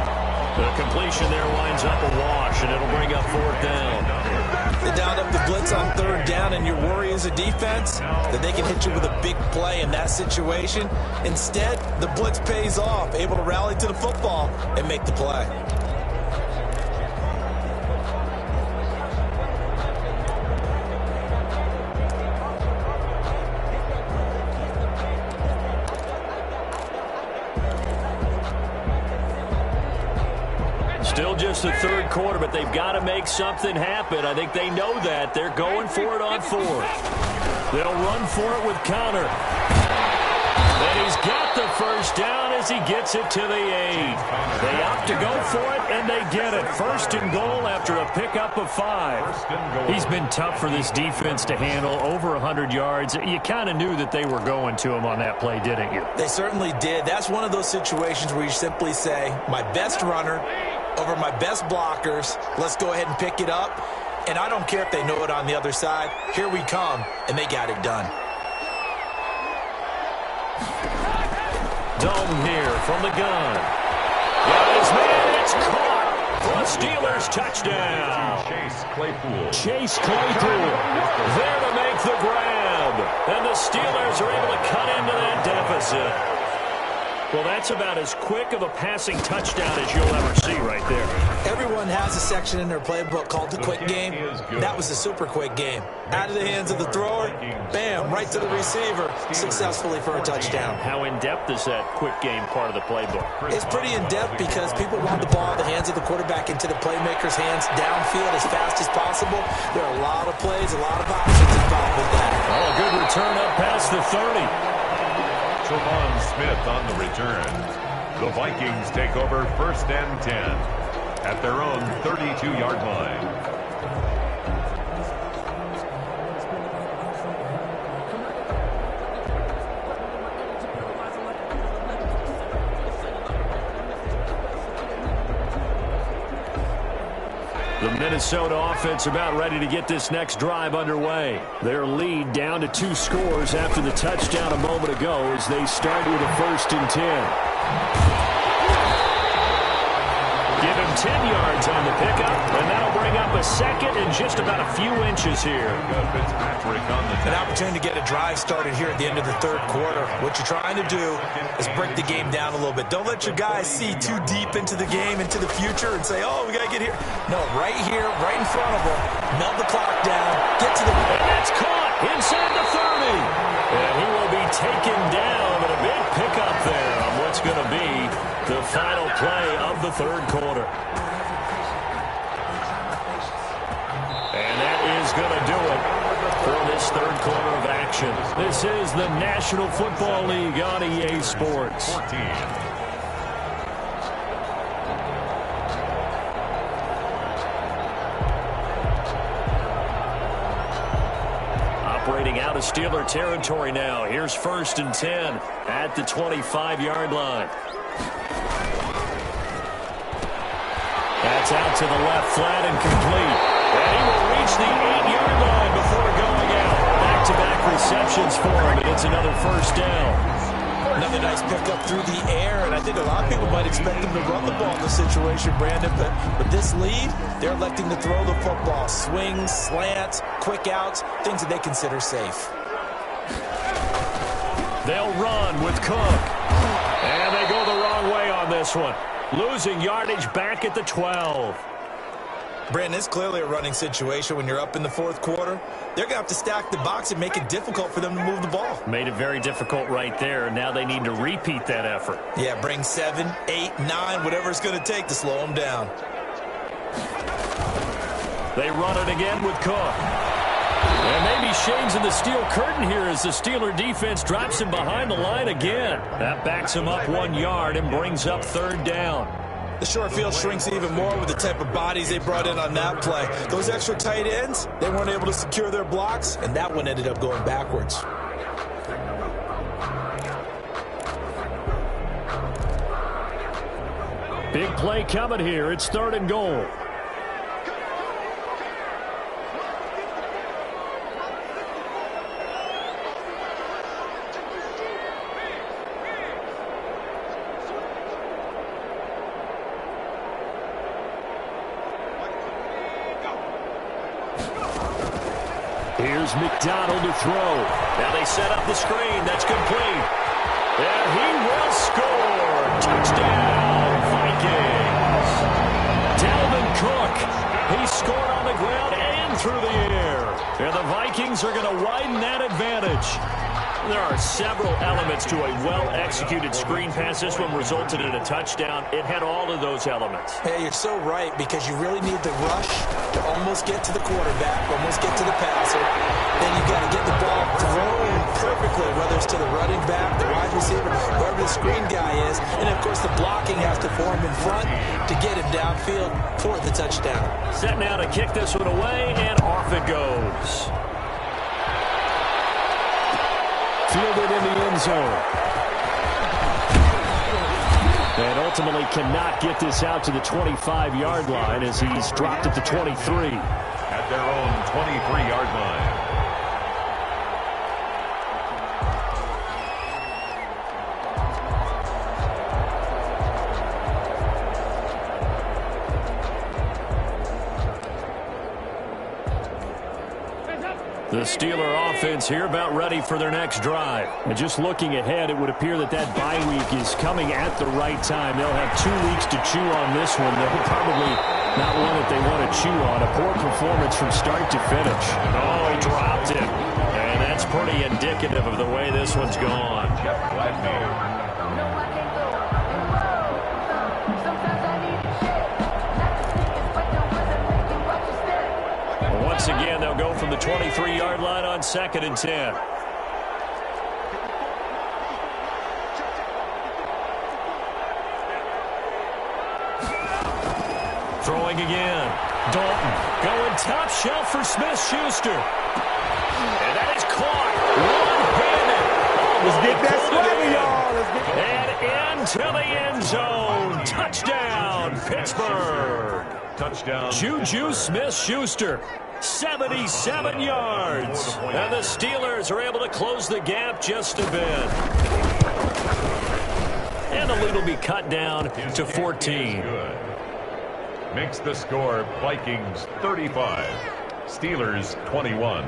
The completion there winds up a wash, and it'll bring up 4th down. They dialed up the blitz on 3rd down, and your worry as a defense that they can hit you with a big play in that situation. Instead, the blitz pays off, able to rally to the football and make the play. Still just the 3rd quarter, but they've got to make something happen. I think they know that. They're going for it on 4th. They'll run for it with Connor. And he's got the 1st down as he gets it to the 8. They opt to go for it, and they get it. 1st and goal after a pickup of 5. He's been tough for this defense to handle, over 100 yards. You kind of knew that they were going to him on that play, didn't you? They certainly did. That's one of those situations where you simply say, my best runner over my best blockers, let's go ahead and pick it up. And I don't care if they know it on the other side. Here we come, and they got it done. Dalton here from the gun. Got his man, it's caught for a Steelers touchdown. Chase Claypool there to make the grab. And the Steelers are able to cut into that deficit. Well, that's about as quick of a passing touchdown as you'll ever see right there. Everyone has a section in their playbook called the quick game. That was a super quick game. Out of the hands of the thrower, bam, right to the receiver, successfully for a touchdown. How in-depth is that quick game part of the playbook? It's pretty in-depth because people want the ball in the hands of the quarterback into the playmaker's hands downfield as fast as possible. There are a lot of plays, a lot of options involved with that. Oh, a good return up past the 30. Trevon Smith on the return. The Vikings take over 1st and 10 at their own 32-yard line. The Minnesota offense about ready to get this next drive underway. Their lead down to 2 scores after the touchdown a moment ago as they start with a 1st and 10. Give him 10 yards on the pickup, and that'll bring up a 2nd and just about a few inches here. An opportunity to get a drive started here at the end of the 3rd quarter. What you're trying to do is break the game down a little bit. Don't let your guys see too deep into the game, into the future, and say, oh, we got to get here. No, right here, right in front of them. Melt the clock down. Get to the... And that's caught inside the 30. And he will be taken down, but a big pickup there on what's going to be the final play of the 3rd quarter. And that is going to do it for this 3rd quarter of action. This is the National Football League on EA Sports. 14. Operating out of Steeler territory now. Here's 1st and 10 at the 25-yard line. That's out to the left, flat and complete. And he will reach the 8-yard line before going out. Back-to-back receptions for him, and it's another 1st down. Another nice pickup through the air, and I think a lot of people might expect him to run the ball in this situation, Brandon, but with this lead, they're electing to throw the football. Swings, slants, quick outs, things that they consider safe. They'll run with Cook. And they go the wrong way on this one. Losing yardage back at the 12. Brandon, it's clearly a running situation when you're up in the 4th quarter. They're going to have to stack the box and make it difficult for them to move the ball. Made it very difficult right there. Now they need to repeat that effort. Yeah, bring 7, 8, 9, whatever it's going to take to slow them down. They run it again with Cook. And maybe shades of the steel curtain here as the Steeler defense drops him behind the line again. That backs him up 1 yard and brings up third down. The short field shrinks even more with the type of bodies they brought in on that play. Those extra tight ends, they weren't able to secure their blocks, and that one ended up going backwards. Big play coming here. It's third and goal. Here's McDonald to throw. Now they set up the screen. That's complete. And he will score. Touchdown, Vikings. Dalvin Cook. He scored on the ground and through the air. And the Vikings are going to widen that advantage. There are several elements to a well-executed screen pass. This one resulted in a touchdown. It had all of those elements. Hey, you're so right, because you really need the rush to almost get to the quarterback, almost get to the passer. Then you got to get the ball thrown perfectly, whether it's to the running back, the wide receiver, wherever the screen guy is. And, of course, the blocking has to form in front to get him downfield for the touchdown. Set now to kick this one away, and off it goes. Fielded in the end zone. And ultimately cannot get this out to the 25-yard line as he's dropped at the 23. At their own 23-yard line. The Steeler offense here about ready for their next drive. And just looking ahead, it would appear that that bye week is coming at the right time. They'll have 2 weeks to chew on this one. They'll probably not one that they want to chew on. A poor performance from start to finish. Oh, he dropped it. And that's pretty indicative of the way this one's gone. Jeff Gladney. Once again, they'll go from the 23-yard line on 2nd and 10. Throwing again. Dalton going top shelf for Smith-Schuster. And that is caught. One-handed. Let's get that swagger, y'all. And into the end zone. Touchdown, Pittsburgh. Touchdown. Juju Smith-Schuster. 77 yards. And the Steelers are able to close the gap just a bit. And the lead will be cut down to 14. Good. Makes the score Vikings 35, Steelers 21.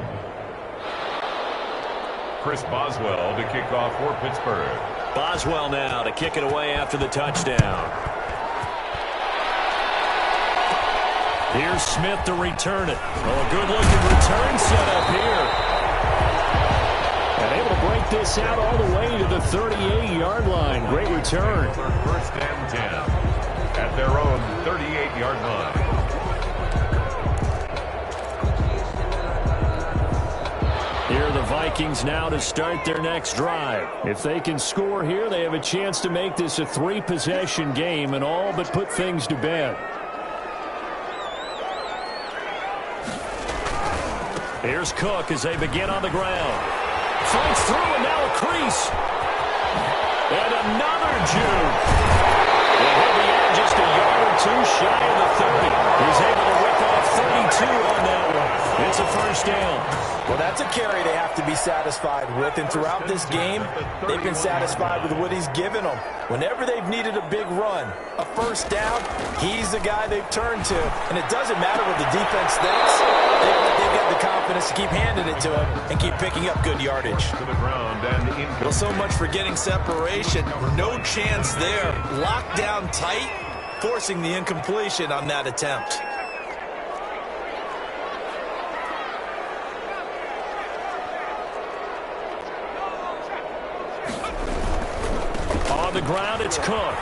Chris Boswell to kick off for Pittsburgh. Boswell now to kick it away after the touchdown. Here's Smith to return it. Oh, a good-looking return set up here. And able to break this out all the way to the 38-yard line. Great return. First and 10 at their own 38-yard line. Here are the Vikings now to start their next drive. If they can score here, they have a chance to make this a 3-possession game and all but put things to bed. Here's Cook as they begin on the ground. Fights through and now a crease. And another juke. He'll be out just a yard or two shy of the 30. He's able to whip off 32 on that one. It's a first down. Well, that's a carry they have to be satisfied with. And throughout this game, they've been satisfied with what he's given them. Whenever they've needed a big run, a first down, he's the guy they've turned to. And it doesn't matter what the defense thinks. They've got the confidence to keep handing it to him and keep picking up good yardage. To the ground and incomplete. Well, so much for getting separation. No chance there. Locked down tight, forcing the incompletion on that attempt. On the ground, it's Cook.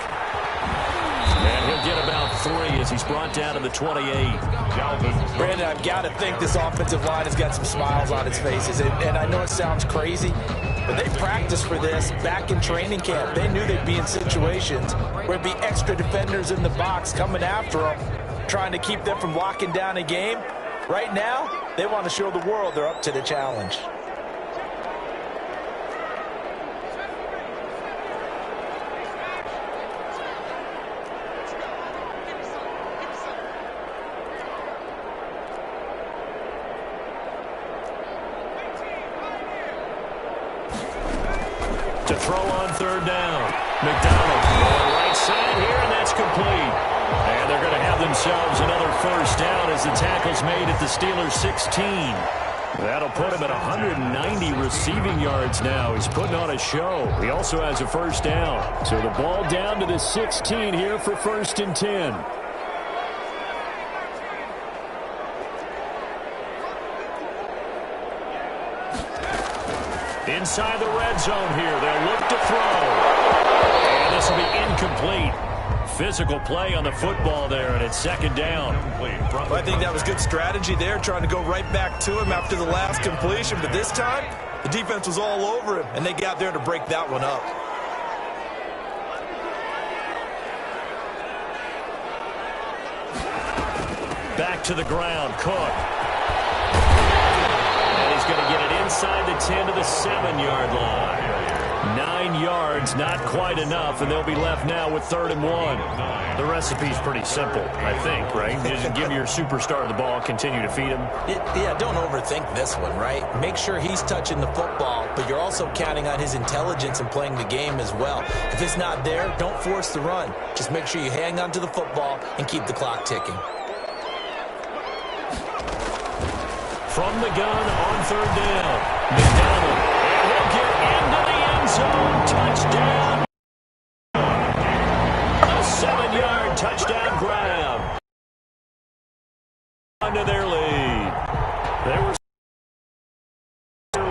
And he'll get about 3 as he's brought down to the 28. Brandon, I've got to think this offensive line has got some smiles on its faces. And I know it sounds crazy, but they practiced for this back in training camp. They knew they'd be in situations where there'd be extra defenders in the box coming after them, trying to keep them from locking down a game. Right now, they want to show the world they're up to the challenge. To throw on 3rd down. McDonald on the right side here, and that's complete. And they're going to have themselves another 1st down as the tackle's made at the Steelers' 16. That'll put him at 190 receiving yards now. He's putting on a show. He also has a 1st down. So the ball down to the 16 here for 1st and 10. Inside the red zone here. They'll look to throw. And this will be incomplete. Physical play on the football there, and it's 2nd down. Well, I think that was good strategy there, trying to go right back to him after the last completion. But this time, the defense was all over him, and they got there to break that one up. Back to the ground, Cook. And he's going to get it inside the 10 to the 7-yard line. 9 yards, not quite enough, and they'll be left now with 3rd and 1. The recipe's pretty simple, I think, right? Just give your superstar the ball, continue to feed him. Yeah, don't overthink this one, right? Make sure he's touching the football, but you're also counting on his intelligence and playing the game as well. If it's not there, don't force the run. Just make sure you hang on to the football and keep the clock ticking. From the gun on 3rd down, McDonald, and he'll get into the end zone. Touchdown. A 7-yard touchdown grab. Under their lead. They were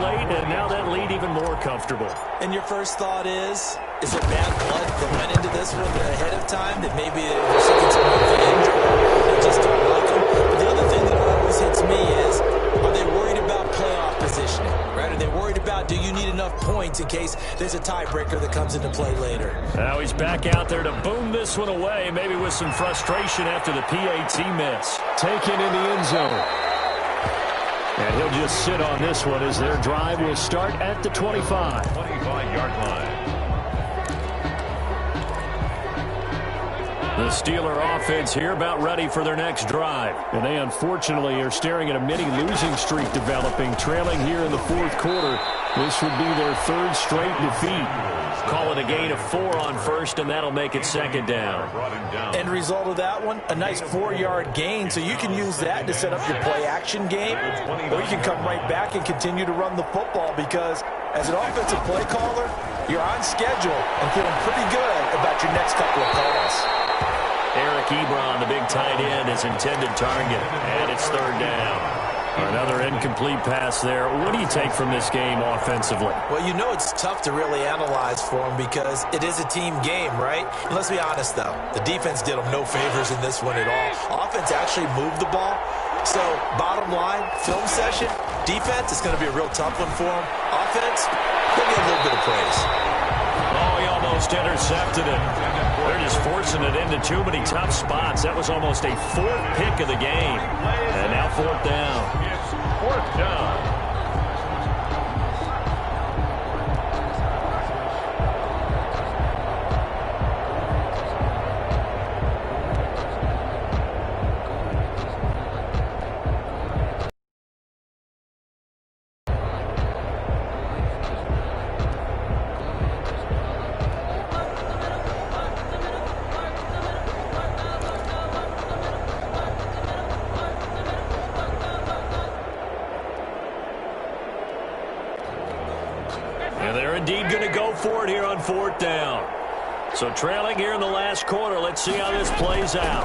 late, and now that lead even more comfortable. And your first thought is there bad blood that went into this one ahead of time? That maybe they're seeking some revenge, or they just don't like them? But the other thing that always hits me is, are they worried about playoff positioning? Right? Are they worried about, do you need enough points in case there's a tiebreaker that comes into play later? Now he's back out there to boom this one away, maybe with some frustration after the PAT miss. Taken in the end zone. And he'll just sit on this one as their drive will start at the 25. 25-yard line. The Steeler offense here about ready for their next drive. And they unfortunately are staring at a mini losing streak developing, trailing here in the 4th quarter. This would be their 3rd straight defeat. Call it a gain of 4 on 1st, and that'll make it 2nd down. End result of that one, a nice 4-yard gain, so you can use that to set up your play-action game, or you can come right back and continue to run the football, because as an offensive play caller, you're on schedule and feeling pretty good about your next couple of calls. Eric Ebron, the big tight end, is intended target, and it's 3rd down. Another incomplete pass there. What do you take from this game offensively? Well, you know it's tough to really analyze for them because it is a team game, right? And let's be honest, though. The defense did them no favors in this one at all. Offense actually moved the ball. So, bottom line, film session, defense is going to be a real tough one for them. Offense, they'll get a little bit of praise. Oh, he almost intercepted it. They're just forcing it into too many tough spots. That was almost a 4th pick of the game. And now 4th down. It's 4th down. And they're indeed going to go for it here on 4th down. So trailing here in the last quarter. Let's see how this plays out.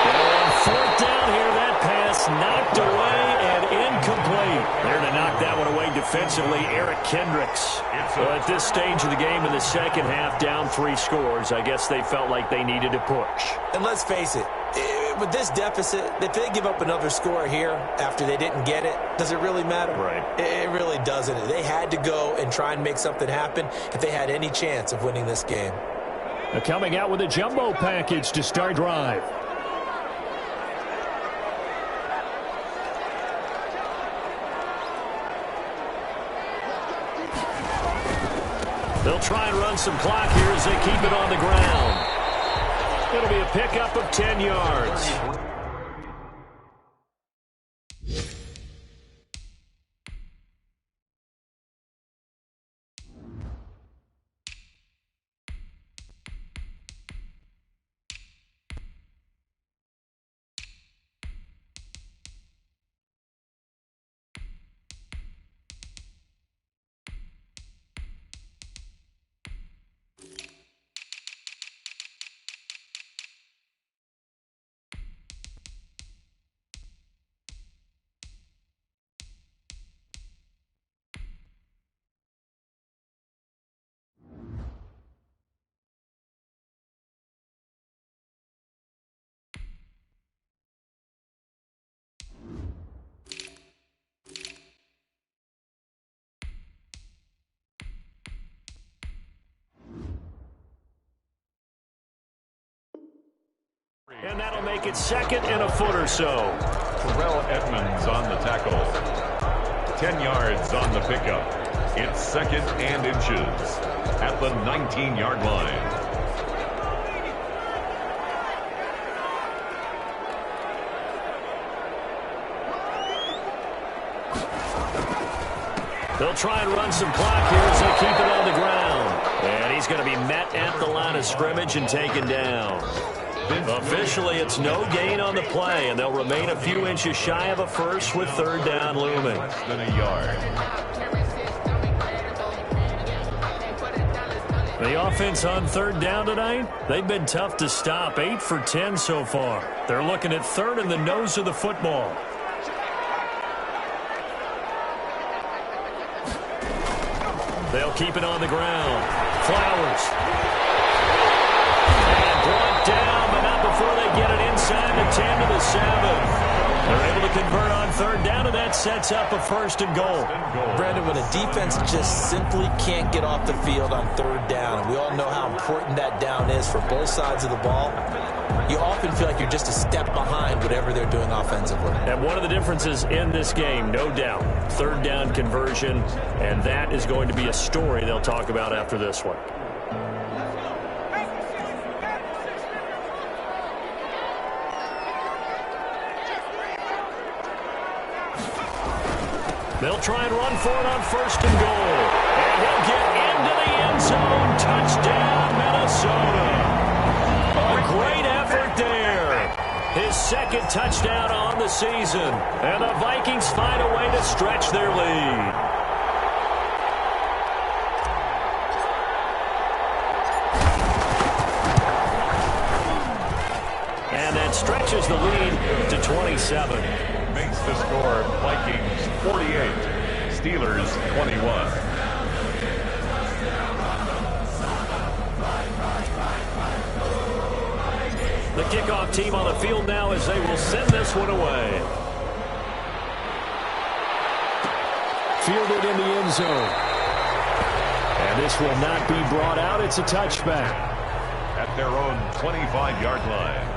And on 4th down here, that pass knocked away and incomplete. There to knock that one away defensively, Eric Kendricks. At this stage of the game in the second half, down 3 scores, I guess they felt like they needed to push. And let's face it, with this deficit, if they give up another score here after they didn't get it, does it really matter? Right. It really doesn't. They had to go and try and make something happen if they had any chance of winning this game. They're coming out with a jumbo package to start drive. They'll try and run some clock here as they keep it on the ground. It'll be a pickup of 10 yards. And that'll make it second and a foot or so. Terrell Edmonds on the tackle. 10 yards on the pickup. It's second and inches at the 19-yard line. They'll try and run some clock here as they keep it on the ground. And he's going to be met at the line of scrimmage and taken down. Officially, it's no gain on the play, and they'll remain a few inches shy of a first with third down looming. Less than a yard. The offense on third down tonight, they've been tough to stop. 8 for 10 so far. They're looking at third in the nose of the football. They'll keep it on the ground. Flowers. And brought down, but not before they get it inside the 10 to the 7. They're able to convert on third down, and that sets up a first and goal. Brandon, when a defense just simply can't get off the field on third down, and we all know how important that down is for both sides of the ball, you often feel like you're just a step behind whatever they're doing offensively. And one of the differences in this game, no doubt, third down conversion, and that is going to be a story they'll talk about after this one. They'll try and run for it on first and goal. And he'll get into the end zone. Touchdown, Minnesota. A great effort there. His second touchdown on the season. And the Vikings find a way to stretch their lead. And that stretches the lead to 27. Makes the score Vikings 48, Steelers 21. The kickoff team on the field now as they will send this one away. Fielded in the end zone. And this will not be brought out. It's a touchback. At their own 25-yard line.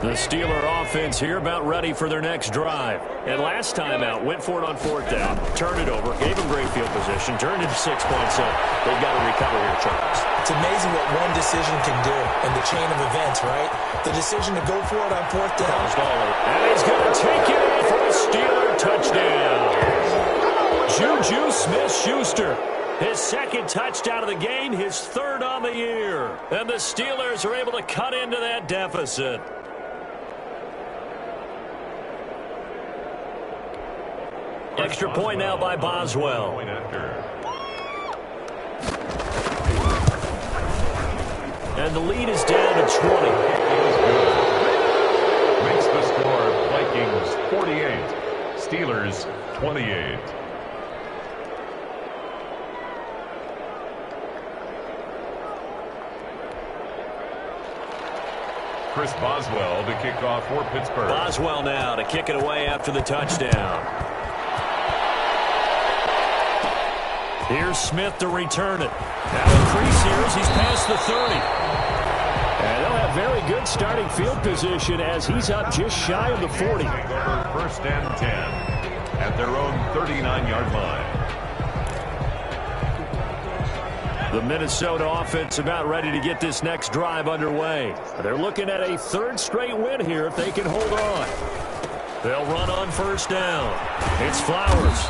The Steeler offense here about ready for their next drive. And last time out, went for it on fourth down, turned it over, gave them great field position, turned it to 6 points. So they've got to recover here, Charles. It's amazing what one decision can do in the chain of events, right? The decision to go for it on fourth down. And he's going to take it in for a Steeler touchdown. Juju Smith-Schuster. His second touchdown of the game, his third on the year. And the Steelers are able to cut into that deficit. Extra point now by Boswell. And the lead is down to 20. Makes the score Vikings 48, Steelers 28. Chris Boswell to kick off for Pittsburgh. Boswell now to kick it away after the touchdown. Here's Smith to return it. Now increase here as he's past the 30. And they'll have very good starting field position as he's up just shy of the 40. First and 10 at their own 39-yard line. The Minnesota offense about ready to get this next drive underway. They're looking at a third straight win here if they can hold on. They'll run on first down. It's Flowers.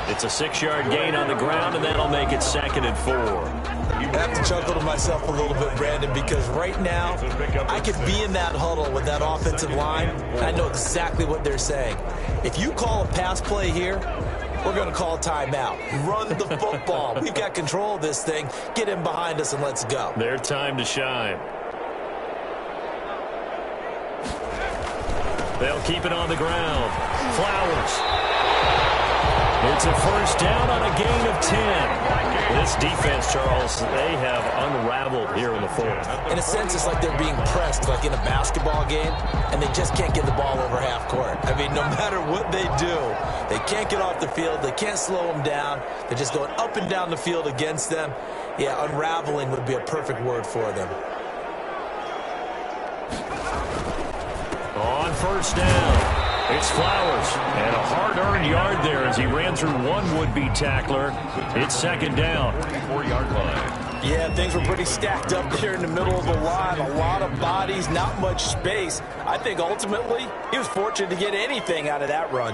It's a 6-yard gain on the ground, and that'll make it 2nd and 4. I have to chuckle to myself a little bit, Brandon, because right now I could be in that huddle with that offensive line. I know exactly what they're saying. If you call a pass play here, we're going to call timeout. Run the football. We've got control of this thing. Get in behind us and let's go. Their time to shine. They'll keep it on the ground. Flowers. It's a first down on a gain of 10. This defense, Charles, they have unraveled here in the fourth. In a sense, it's like they're being pressed like in a basketball game, and they just can't get the ball over half court. I mean, no matter what they do, they can't get off the field. They can't slow them down. They're just going up and down the field against them. Yeah, unraveling would be a perfect word for them. On first down. It's Flowers, and a hard-earned yard there as he ran through one would-be tackler. It's 2nd down. 4-yard line. Yeah, things were pretty stacked up there in the middle of the line. A lot of bodies, not much space. I think ultimately he was fortunate to get anything out of that run.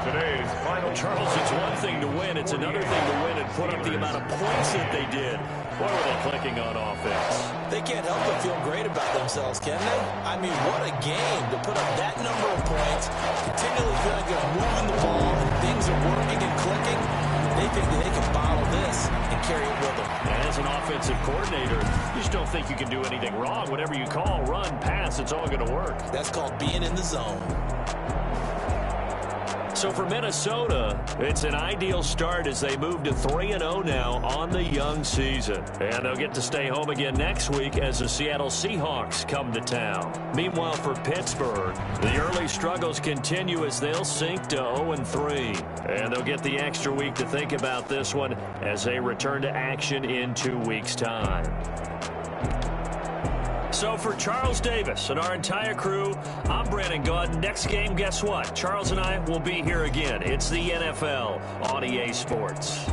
Today's final. Charles, it's one thing to win. It's another thing to win and put up the amount of points that they did. What were they clicking on offense? They can't help but feel great about themselves, can they? I mean, what a game to put up that number of points, continually feel like they're moving the ball and things are working and clicking. They think that they can bottle this and carry it with them. As an offensive coordinator, you just don't think you can do anything wrong. Whatever you call, run, pass, it's all going to work. That's called being in the zone. So for Minnesota, it's an ideal start as they move to 3-0 now on the young season. And they'll get to stay home again next week as the Seattle Seahawks come to town. Meanwhile, for Pittsburgh, the early struggles continue as they'll sink to 0-3. And they'll get the extra week to think about this one as they return to action in 2 weeks' time. So for Charles Davis and our entire crew, I'm Brandon Gaudin. Next game, guess what? Charles and I will be here again. It's the NFL on EA Sports.